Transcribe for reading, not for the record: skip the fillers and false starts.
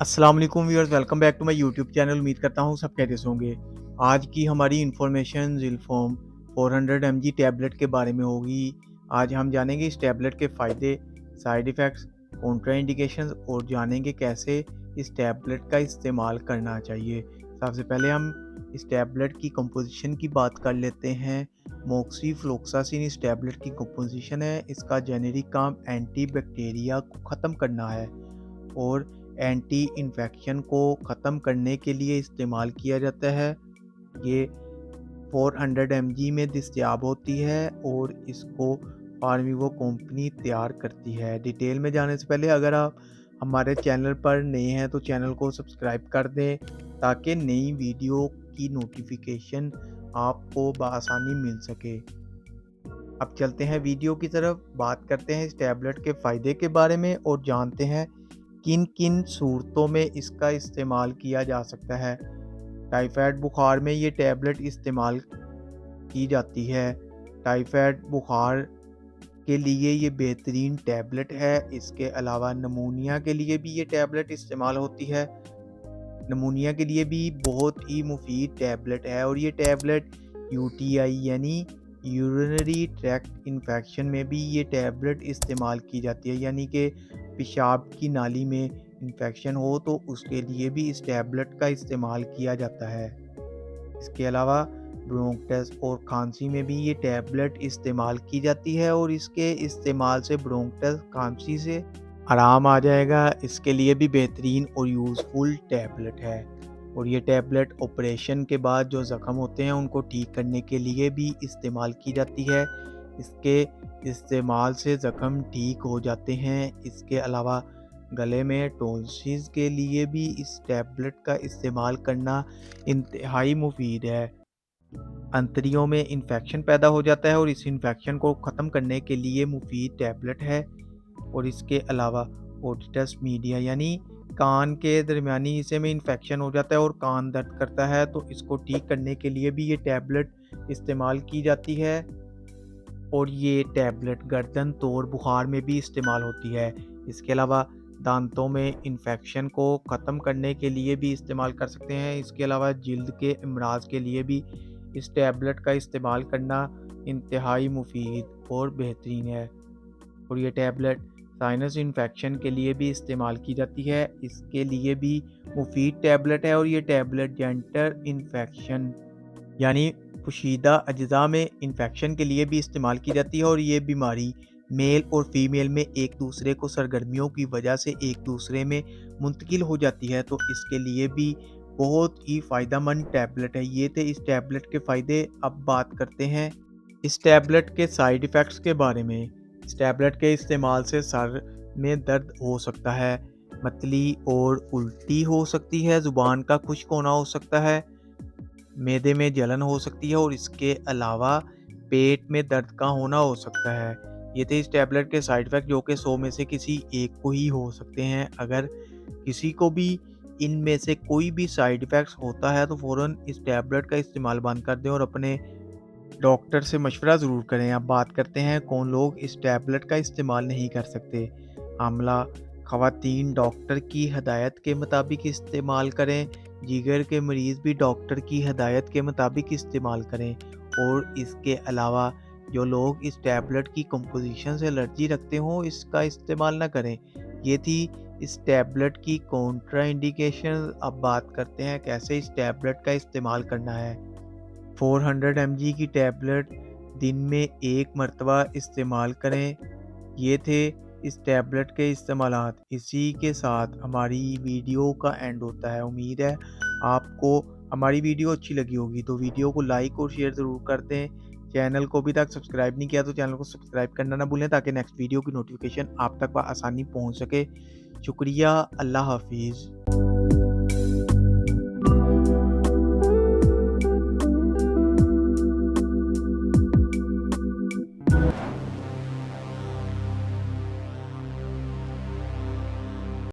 अस्सलाम वालेकुम viewers, welcome back to my YouTube channel. उम्मीद करता हूँ सब खैरियत से होंगे। आज की हमारी इन्फॉर्मेशन ज़िलफ़ोम 400 mg टैबलेट के बारे में होगी। आज हम जानेंगे इस टैबलेट के फ़ायदे, साइड इफ़ेक्ट्स, कॉन्ट्राइंडिकेशंस और जानेंगे कैसे इस टैबलेट का इस्तेमाल करना चाहिए। सबसे पहले हम इस टैबलेट की कंपोजिशन की बात कर लेते हैं। मोक्सीफ्लोक्सासिन इस टैबलेट की कंपोजिशन है। इसका जेनेरिक काम एंटी बैक्टीरिया को ख़त्म करना है और एंटी इन्फेक्शन को ख़त्म करने के लिए इस्तेमाल किया जाता है। ये 400 mg में दस्तयाब होती है और इसको फार्मिवो कंपनी तैयार करती है। डिटेल में जाने से पहले अगर आप हमारे चैनल पर नए हैं तो चैनल को सब्सक्राइब कर दें ताकि नई वीडियो की नोटिफिकेशन आपको बआसानी मिल सके। अब चलते हैं वीडियो की तरफ, बात करते हैं इस टैबलेट के फ़ायदे के बारे में और जानते हैं किन किन सूरतों में इसका इस्तेमाल किया जा सकता है। टाइफाइड बुखार में ये टैबलेट इस्तेमाल की जाती है। टाइफाइड बुखार के लिए ये बेहतरीन टैबलेट है। इसके अलावा नमूनिया के लिए भी ये टैबलेट इस्तेमाल होती है। नमूनिया के लिए भी बहुत ही मुफीद टैबलेट है और ये टैबलेट यूटीआई यानी यूरिनरी ट्रैक्ट इन्फेक्शन में भी ये टैबलेट इस्तेमाल की जाती है, यानी कि पेशाब की नाली में इन्फेक्शन हो तो उसके लिए भी इस टैबलेट का इस्तेमाल किया जाता है। इसके अलावा ब्रोंकाइटिस और खांसी में भी ये टैबलेट इस्तेमाल की जाती है और इसके इस्तेमाल से ब्रोंकाइटिस खांसी से आराम आ जाएगा। इसके लिए भी बेहतरीन और यूज़फुल टैबलेट है और ये टैबलेट ऑपरेशन के बाद जो ज़ख़म होते हैं उनको ठीक करने के लिए भी इस्तेमाल की जाती है। इसके इस्तेमाल से ज़ख़म ठीक हो जाते हैं। इसके अलावा गले में टॉन्सिल्स के लिए भी इस टैबलेट का इस्तेमाल करना इंतहाई मुफीद है। अंतड़ियों में इन्फेक्शन पैदा हो जाता है और इस इन्फेक्शन को ख़त्म करने के लिए मुफीद टैबलेट है। और इसके अलावा ओटिटस मीडिया यानी कान के दरमियानी हिस्से में इन्फेक्शन हो जाता है और कान दर्द करता है तो इसको ठीक करने के लिए भी ये टैबलेट इस्तेमाल की जाती है। और ये टैबलेट गर्दन तौर बुखार में भी इस्तेमाल होती है। इसके अलावा दांतों में इन्फेक्शन को ख़त्म करने के लिए भी इस्तेमाल कर सकते हैं। इसके अलावा जिल्द के अमराज के लिए भी इस टैबलेट का इस्तेमाल करना इंतहाई मुफीद और बेहतरीन है। और ये टैबलेट साइनस इन्फेक्शन के लिए भी इस्तेमाल की जाती है। इसके लिए भी मुफीद टैबलेट है और ये टैबलेट जेंटर इन्फेक्शन यानी पोशीदा अज्जा में इन्फेक्शन के लिए भी इस्तेमाल की जाती है और ये बीमारी मेल और फीमेल में एक दूसरे को सरगर्मियों की वजह से एक दूसरे में मुंतकिल हो जाती है तो इसके लिए भी बहुत ही फ़ायदेमंद टैबलेट है। ये थे इस टैबलेट के फ़ायदे। अब बात करते हैं इस टैबलेट के साइड इफ़ेक्ट्स के बारे में। इस टैबलेट के इस्तेमाल से सर में दर्द हो सकता है, मतली और उल्टी हो सकती है, ज़ुबान का खुश्क होना हो सकता है, मैदे में जलन हो सकती है और इसके अलावा पेट में दर्द का होना हो सकता है। ये थे इस टैबलेट के साइड इफ़ेक्ट जो कि 100 में से किसी एक को ही हो सकते हैं। अगर किसी को भी इनमें से कोई भी साइड इफ़ेक्ट्स होता है तो फ़ौरन इस टैबलेट का इस्तेमाल बंद कर दें और अपने डॉक्टर से मशवरा ज़रूर करें। अब बात करते हैं कौन लोग इस टैबलेट का इस्तेमाल नहीं कर सकते। आमला ख़वातीन डॉक्टर की हदायत के मुताबिक इस्तेमाल करें। जिगर के मरीज़ भी डॉक्टर की हदायत के मुताबिक इस्तेमाल करें। और इसके अलावा जो लोग इस टैबलेट की कंपोजिशन से एलर्जी रखते हों इसका इस्तेमाल ना करें। ये थी इस टैबलेट की कॉन्ट्राइंडिकेशन। अब बात करते हैं कैसे इस टैबलेट का इस्तेमाल करना है। 400 mg की टैबलेट दिन में एक मरतबा इस्तेमाल करें। ये थे इस टैबलेट के इस्तेमालात। इसी के साथ हमारी वीडियो का एंड होता है। उम्मीद है आपको हमारी वीडियो अच्छी लगी होगी तो वीडियो को लाइक और शेयर ज़रूर कर दें। चैनल को अभी तक सब्सक्राइब नहीं किया तो चैनल को सब्सक्राइब करना ना भूलें ताकि नेक्स्ट वीडियो की नोटिफिकेशन आप तक आसानी पहुंच सके। शुक्रिया, अल्लाह हाफिज़।